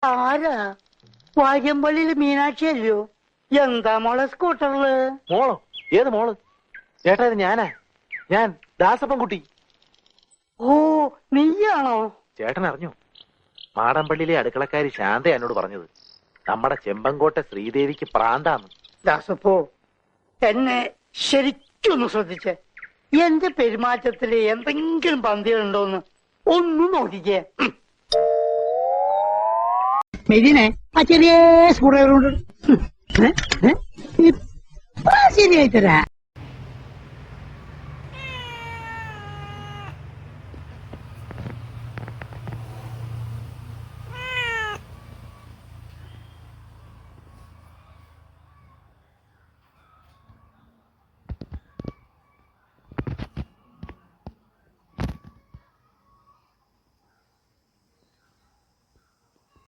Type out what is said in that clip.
ആരാ? വാര്യമ്പള്ളിയില് മീനാക്ഷിയല്ലോ. എന്താ മോളെ സ്കൂട്ടറില്? മോളോ? ഏത് മോള്? ചേട്ടാ ഇത് ഞാൻ ദാസപ്പൻകുട്ടി. ഓ, നീയാണോ? ചേട്ടൻ അറിഞ്ഞു? മാടമ്പള്ളിയിലെ അടുക്കളക്കാരി ശാന്ത എന്നോട് പറഞ്ഞത് നമ്മുടെ ചെമ്പങ്കോട്ടെ ശ്രീദേവിക്ക് പ്രാന്താന്ന്. ദാസപ്പോ, എന്നെ ശരിക്കൊന്ന് ശ്രദ്ധിച്ചേ. എന്റെ പെരുമാറ്റത്തില് എന്തെങ്കിലും പന്തികളുണ്ടോന്ന് ഒന്നും നോക്കിക്കേ. മെതിനെ ആ ചെറിയ സ്കൂട്ടർ ശരിയായി തരാ.